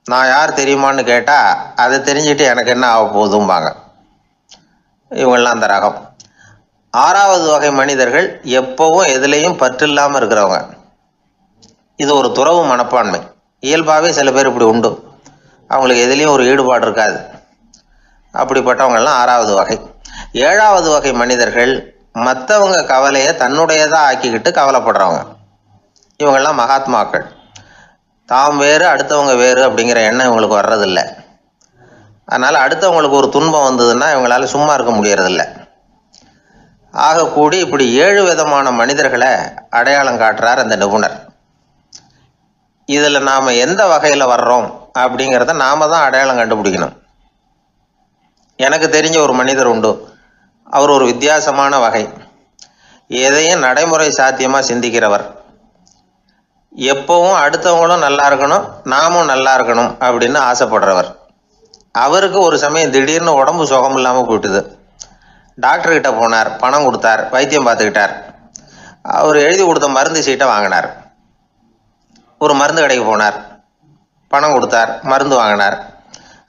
நான் யார் தெரியுமான்னு கேட்டால் அதை தெரிஞ்சுட்டு எனக்கு என்ன ஆக போகுதும்பாங்க. இவங்கெல்லாம் அந்த ரகம். 6வது வகை மனிதர்கள் எப்பவும் எதுலேயும் பற்று இல்லாமல் இருக்கிறவங்க. இது ஒரு துறவு மனப்பான்மை. இயல்பாகவே சில பேர் இப்படி உண்டு, அவங்களுக்கு எதுலேயும் ஒரு ஈடுபாடு இருக்காது. அப்படிப்பட்டவங்கெல்லாம் 6வது வகை. 7வது வகை மனிதர்கள் மற்றவங்க கவலையை தன்னுடையதாக ஆக்கிக்கிட்டு கவலைப்படுறவங்க. இவங்கெல்லாம் மகாத்மாக்கள். தாம் வேறு அடுத்தவங்க வேறு அப்படிங்கிற எண்ணம் இவங்களுக்கு வர்றதில்லை. அதனால் அடுத்தவங்களுக்கு ஒரு துன்பம் வந்ததுன்னா இவங்களால சும்மா இருக்க முடியறதில்ல. ஆகக்கூடி இப்படி 7 விதமான மனிதர்களை அடையாளம் காட்டுறார் அந்த நிபுணர். இதில் நாம் எந்த வகையில் வர்றோம் அப்படிங்கிறத நாம் தான் அடையாளம் கண்டுபிடிக்கணும். எனக்கு தெரிஞ்ச ஒரு மனிதர் உண்டு. அவர் ஒரு வித்தியாசமான வகை. எதையும் நடைமுறை சாத்தியமாக சிந்திக்கிறவர். எப்பவும் அடுத்தவங்களும் நல்லா இருக்கணும், நாமும் நல்லா இருக்கணும் அப்படின்னு ஆசைப்படுறவர். அவருக்கு ஒரு சமயம் திடீர்னு உடம்பு சுகம் இல்லாமல் போயிட்டுது. டாக்டர்கிட்ட போனார், பணம் கொடுத்தார், வைத்தியம் பார்த்துக்கிட்டார். அவர் எழுதி கொடுத்த மருந்து சீட்டை வாங்கினார். ஒரு மருந்து கடைக்கு போனார், பணம் கொடுத்தார், மருந்து வாங்கினார்.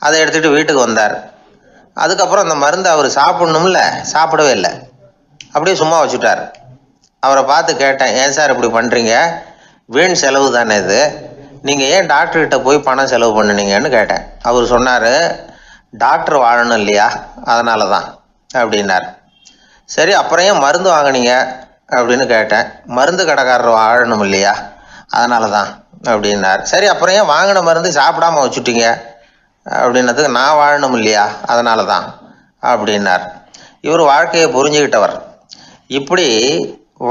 அதை எடுத்துகிட்டு வீட்டுக்கு வந்தார். அதுக்கப்புறம் அந்த மருந்து அவர் சாப்பிடணும்ல, சாப்பிடவே இல்லை, அப்படியே சும்மா வச்சுட்டார். அவரை பார்த்து கேட்டேன், ஏன் சார் இப்படி பண்ணுறீங்க, வீண் செலவு தானே இது, நீங்கள் ஏன் டாக்டர்கிட்ட போய் பணம் செலவு பண்ணுனீங்கன்னு கேட்டேன். அவர் சொன்னார், டாக்டர் வாழணும் இல்லையா, அதனால தான் அப்படின்னார். சரி, அப்புறம் ஏன் மருந்து வாங்கினீங்க அப்படின்னு கேட்டேன். மருந்து கடைக்காரர் வாழணும் இல்லையா, அதனால தான் அப்படின்னார். சரி, அப்புறம் ஏன் வாங்கின மருந்து சாப்பிடாம வச்சுட்டீங்க அப்படின்னதுக்கு, நான் வாழணும் இல்லையா அதனால தான் அப்படின்னார். இவர் வாழ்க்கையை புரிஞ்சுக்கிட்டவர். இப்படி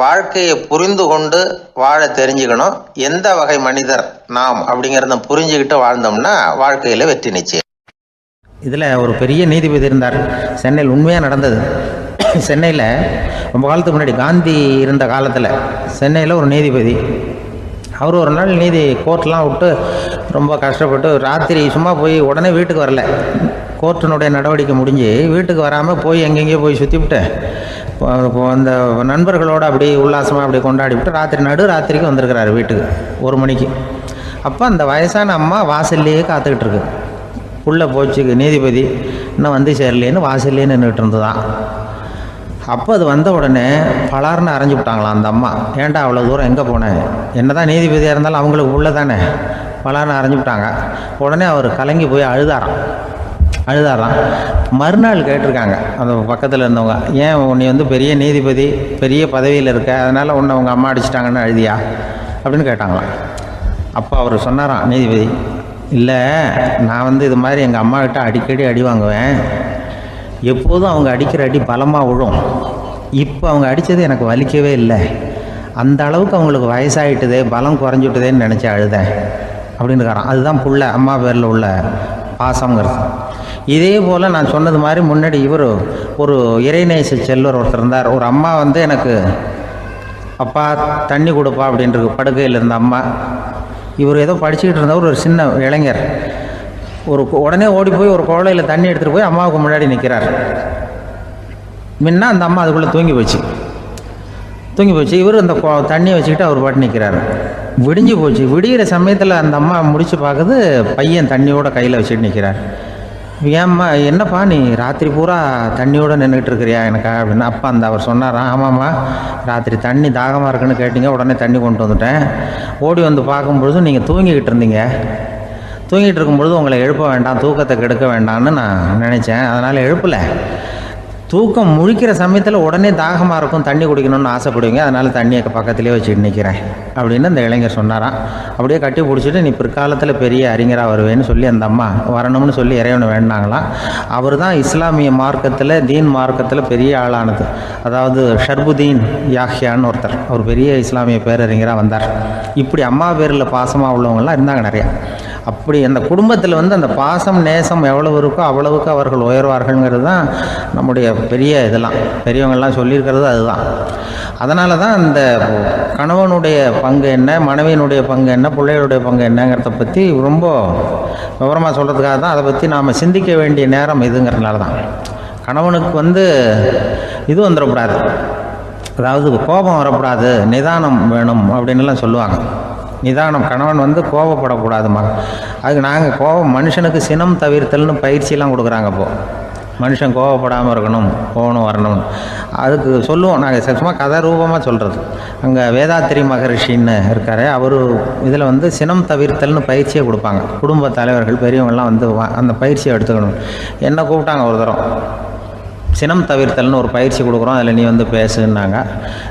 வாழ்க்கையை புரிந்து கொண்டு வாழ தெரிஞ்சுக்கணும். எந்த வகை மனிதர் நாம் அப்படிங்கிறத புரிஞ்சுக்கிட்டு வாழ்ந்தோம்னா வாழ்க்கையில் வெற்றி நிச்சயம். இதில் ஒரு பெரிய நீதிபதி இருந்தார், சென்னையில். உண்மையாக நடந்தது. சென்னையில் ரொம்ப காலத்துக்கு முன்னாடி, காந்தி இருந்த காலத்தில் சென்னையில் ஒரு நீதிபதி. அவர் ஒரு நாள் நீதி கோர்ட்லாம் விட்டு ரொம்ப கஷ்டப்பட்டு ராத்திரி சும்மா போய் உடனே வீட்டுக்கு வரல. கோர்ட்டினுடைய நடவடிக்கை முடிஞ்சு வீட்டுக்கு வராமல் போய் எங்கெங்கேயோ போய் சுற்றிவிட்டு அந்த நண்பர்களோடு அப்படி உல்லாசமாக அப்படி கொண்டாடிவிட்டு ராத்திரி ராத்திரிக்கு வந்திருக்கிறாரு வீட்டுக்கு 1 மணிக்கு. அப்போ அந்த வயசான அம்மா வாசல்லையே காத்துக்கிட்டு இருக்கு. உள்ளே போச்சு நீதிபதி இன்னும் வந்து சேரலேன்னு வாசல்லே நின்றுட்டு இருந்துதான். அப்போ அது வந்த உடனே பலார்னு அரைஞ்சி விட்டாங்களாம் அந்த அம்மா. ஏன்டா அவ்வளோ தூரம் எங்கே போனேன்? என்ன தான் நீதிபதியாக இருந்தாலும் அவங்களுக்கு உள்ள தானே. பலார்னு அரைஞ்சி விட்டாங்க. உடனே அவர் கலங்கி போய் அழுதாராம். மறுநாள் கேட்டிருக்காங்க அந்த பக்கத்தில் இருந்தவங்க, ஏன் நீ வந்து பெரிய நீதிபதி, பெரிய பதவியில் இருக்க, அதனால் உன்னை உங்கள் அம்மா அடிச்சிட்டாங்கன்னு அழுதியா அப்படின்னு கேட்டாங்களாம். அப்போ அவர் சொன்னாராம் நீதிபதி, இல்லை நான் வந்து இது மாதிரி எங்கள் அம்மாக்கிட்ட அடிக்கடி அடி வாங்குவேன். எப்போதும் அவங்க அடிக்கிற அடி பலமாக விழும். இப்போ அவங்க அடித்தது எனக்கு வலிக்கவே இல்லை. அந்த அளவுக்கு அவங்களுக்கு வயசாகிட்டுதே, பலம் குறைஞ்சிட்டுதேன்னு நினச்சி அழுதேன் அப்படின்னு இருக்காராம். அதுதான் புள்ள அம்மா பேரில் உள்ள பாசங்கிறது. இதே போல் நான் சொன்னது மாதிரி முன்னாடி இவர் ஒரு இறைநேச செல்வர் ஒருத்தர் இருந்தார். ஒரு அம்மா வந்து எனக்கு அப்பா தண்ணி கொடுப்பா அப்படின்றது படுக்கையில் இருந்த அம்மா. இவர் ஏதோ படிச்சுக்கிட்டு இருந்தவர், ஒரு சின்ன இளைஞர் உடனே ஓடி போய் ஒரு குவளையில் தண்ணி எடுத்துகிட்டு போய் அம்மாவுக்கு முன்னாடி நிற்கிறார். முன்ன அந்த அம்மா அதுக்குள்ளே தூங்கி போச்சு. இவர் அந்த தண்ணியை வச்சுக்கிட்டு அவர் பாட்டு நிற்கிறார். விடிஞ்சு போச்சு. விடிகிற சமயத்தில் அந்த அம்மா முடிச்சு பார்க்குது, பையன் தண்ணியோட கையில் வச்சுட்டு நிற்கிறார். ஏம்மா என்னப்பா நீ ராத்திரி பூரா தண்ணியோடு நின்றுட்டு இருக்கிறியா எனக்கா அப்படின்னு. அப்பா அவர் சொன்னாராம், ஆமாம்மா ராத்திரி தண்ணி தாகமாக இருக்குன்னு கேட்டிங்க, உடனே தண்ணி கொண்டு வந்துட்டேன். ஓடி வந்து பார்க்கும்பொழுது நீங்கள் தூங்கிக்கிட்டு இருந்தீங்க. தூங்கிட்டு இருக்கும்பொழுது உங்களை எழுப்ப வேண்டாம், தூக்கத்தை கெடுக்க வேண்டாம்னு நான் நினச்சேன், அதனால் எழுப்பலை. தூக்கம் முழிக்கிற சமயத்தில் உடனே தாகமாக இருக்கும், தண்ணி குடிக்கணும்னு ஆசைப்படுவீங்க, அதனால் தண்ணியை பக்கத்துலேயே வச்சுட்டு நிற்கிறேன் அப்படின்னு அந்த இளைஞர் சொன்னாராம். அப்படியே கட்டி பிடிச்சிட்டு நீ பிற்காலத்தில் பெரிய அறிஞராக வருவேன்னு சொல்லி அந்த அம்மா வரணும்னு சொல்லி இறைவனை வேண்டாங்களாம். அவர் தான் இஸ்லாமிய மார்க்கத்தில், தீன் மார்க்கத்தில் பெரிய ஆளானது. அதாவது ஷர்புதீன் யாஹ்யான்னு ஒருத்தர், அவர் பெரிய இஸ்லாமிய பேரறிஞராக வந்தார். இப்படி அம்மா பேரில் பாசமாக உள்ளவங்களாம் இருந்தாங்க நிறையா. அப்படி அந்த குடும்பத்தில் வந்து அந்த பாசம் நேசம் எவ்வளவு இருக்கோ அவ்வளவுக்கு அவர்கள் உயர்வார்கள்ங்கிறது தான் நம்முடைய பெரிய இதெல்லாம் பெரியவங்கள்லாம் சொல்லியிருக்கிறது அதுதான். அதனால தான் அந்த கணவனுடைய பங்கு என்ன, மனைவியினுடைய பங்கு என்ன, பிள்ளைகளுடைய பங்கு என்னங்கிறத பற்றி ரொம்ப விவரமாக சொல்கிறதுக்காக தான் அதை பற்றி நாம் சிந்திக்க வேண்டிய நேரம் இதுங்கிறதுனால தான். கணவனுக்கு வந்து இது வந்துடக்கூடாது, அதாவது கோபம் வரக்கூடாது, நிதானம் வேணும் அப்படின்லாம் சொல்லுவாங்க. நிதானம், கணவன் வந்து கோபப்படக்கூடாதுமா. அதுக்கு நாங்கள் மனுஷனுக்கு சினம் தவிர்த்தல்னு பயிற்சியெல்லாம் கொடுக்குறாங்க. இப்போது மனுஷன் கோபப்படாமல் இருக்கணும், போகணும் வரணும், அதுக்கு சொல்லுவோம் நாங்கள். சும்மா கதை ரூபமாக சொல்கிறது. அங்கே வேதாத்திரி மகரிஷின்னு இருக்கார், அவர் இதில் வந்து சினம் தவிர்த்தல்னு பயிற்சியை கொடுப்பாங்க. குடும்ப தலைவர்கள் பெரியவங்கள்லாம் வந்து அந்த பயிற்சியை எடுத்துக்கணும். என்னை கூப்பிட்டாங்க ஒரு தரம், சினம் தவிர்த்தல்னு ஒரு பயிற்சி கொடுக்குறோம், அதில் நீ வந்து பேசுன்னாங்க.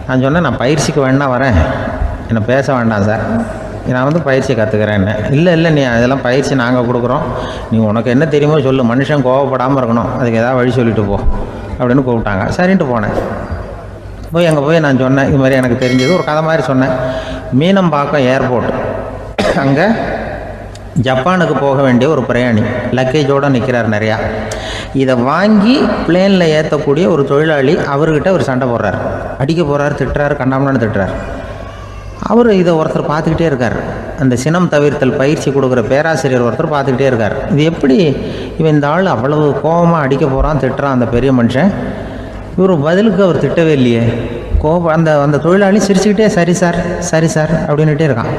நான் சொன்னேன், நான் பயிற்சிக்கு வேணா வரேன், என்னை பேச வேண்டாம் சார், நான் வந்து பயிற்சி கற்றுக்கிறேன்னு. இல்லை நீ அதெல்லாம் பயிற்சி நாங்கள் கொடுக்குறோம், நீ உனக்கு என்ன தெரியுமோ சொல்லு, மனுஷன் கோவப்படாமல் இருக்கணும், அதுக்கு ஏதாவது வழி சொல்லிட்டு போ அப்படின்னு கூப்பிட்டாங்க. சரின்ட்டு போனேன். போய் அங்கே போய் நான் சொன்னேன், இது மாதிரி எனக்கு தெரிஞ்சது ஒரு கதை மாதிரி சொன்னேன். மீனம்பாக்கம் ஏர்போர்ட், அங்கே ஜப்பானுக்கு போக வேண்டிய ஒரு பிரயாணி லக்கேஜோடு நிற்கிறார் நிறையா. இதை வாங்கி பிளேனில் ஏற்றக்கூடிய ஒரு தொழிலாளி அவர்கிட்ட ஒரு சண்டை போடுறார், அடிக்க போகிறார், திட்டுறாரு, கண்ணாமண்ணு திட்டுறார். அவர் இதை ஒருத்தர் பார்த்துக்கிட்டே இருக்கார். அந்த சினம் தவிர்த்தல் பயிற்சி கொடுக்குற பேராசிரியர் ஒருத்தர் பார்த்துக்கிட்டே இருக்கார். இது எப்படி இவன் இந்த ஆள் அவ்வளவு கோபமாக அடிக்க போகிறான், திட்டுறான் அந்த பெரிய மனுஷன், இவர் பதிலுக்கு அவர் திட்டவே இல்லையே. அந்த தொழிலாளி சிரிச்சுக்கிட்டே சரி சார் அப்படின்னுட்டே இருக்கான்.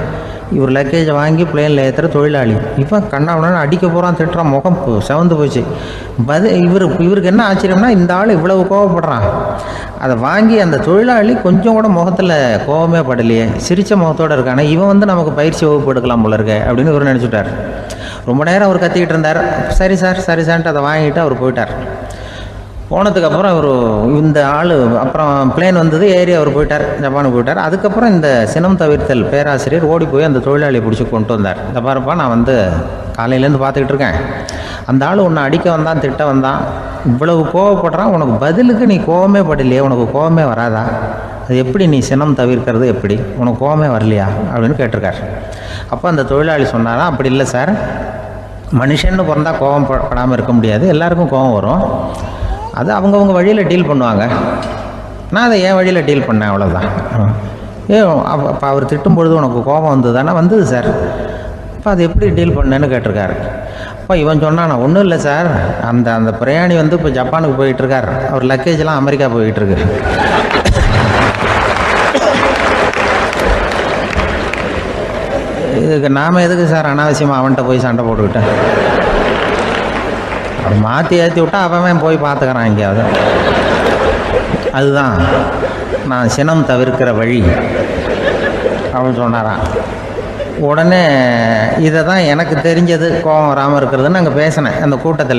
இவர் லக்கேஜை வாங்கி பிளேனில் ஏற்றுற தொழிலாளி இப்போ கண்ணாவுன்னு அடிக்க போகிறான், திட்டுறான், முகம் செவந்து போச்சு. இவருக்கு என்ன ஆச்சரியம்னா, இந்த ஆள் இவ்வளவு கோவப்படுறான், அதை வாங்கி அந்த தொழிலாளி கொஞ்சம் கூட முகத்தில் கோபமே படலையே, சிரித்த முகத்தோடு இருக்கானே, இவன் வந்து நமக்கு பயிற்சி வகுப்பு எடுக்கலாம் போல இருக்கே அப்படின்னு இவர் நினச்சிட்டார். ரொம்ப நேரம் அவர் கத்திக்கிட்டு இருந்தார். சரி சார்ன்ட்டு அதை வாங்கிட்டு அவர் போயிட்டார். போனதுக்கப்புறம் அவர் இந்த ஆள் அப்புறம் பிளேன் வந்தது, ஏறி அவர் போயிட்டார், ஜப்பானுக்கு போயிட்டார். அதுக்கப்புறம் இந்த சினம் தவிர்த்தல் பேராசிரியர் ஓடி போய் அந்த தொழிலாளியை பிடிச்சி கொண்டு வந்தார். இந்த பாருப்பா, நான் வந்து காலையிலேருந்து பார்த்துக்கிட்டு இருக்கேன், அந்த ஆள் உன்னை அடிக்க வந்தான், திட்ட வந்தான், இவ்வளவு கோவப்படுறான், உனக்கு பதிலுக்கு நீ கோவமே படலையே, உனக்கு கோவமே வராதா, அது எப்படி நீ சினம் தவிர்க்கிறது, எப்படி உனக்கு கோவமே வரலையா அப்படின்னு கேட்டிருக்கார். அப்போ அந்த தொழிலாளி சொன்னாரா, அப்படி இல்லை சார், மனுஷன்னு பிறந்தால் கோவம் படாமல் இருக்க முடியாது, எல்லாருக்கும் கோவம் வரும், அது அவங்கவுங்க வழியில் டீல் பண்ணுவாங்க, நான் அதை என் வழியில் டீல் பண்ணேன், அவ்வளோதான். அப்போ அவர் திட்டும் பொழுது உனக்கு கோபம் வந்தது தானே? வந்தது சார். அப்போ அது எப்படி டீல் பண்ணேன்னு கேட்டிருக்காரு. அப்போ இவன் சொன்னானா, ஒன்றும் இல்லை சார், அந்த அந்த பிரயாணி வந்து இப்போ ஜப்பானுக்கு போயிட்டுருக்கார், அவர் லக்கேஜெலாம் அமெரிக்கா போயிட்டுருக்கு. இதுக்கு நாம் எதுக்கு சார் அனாவசியமாக அவன்கிட்ட போய் சண்டை போட்டுக்கிட்டேன்? அப்படி மாற்றி ஏற்றி விட்டா அவன் போய் பார்த்துக்கிறான் எங்கேயாவது. அதுதான் நான் சினம் தவிர்க்கிற வழி அப்படின்னு சொன்னாரான். உடனே இதை தான் எனக்கு தெரிஞ்சது கோபம் வராமல் இருக்கிறதுன்னு அங்கே பேசினேன் அந்த கூட்டத்தில்.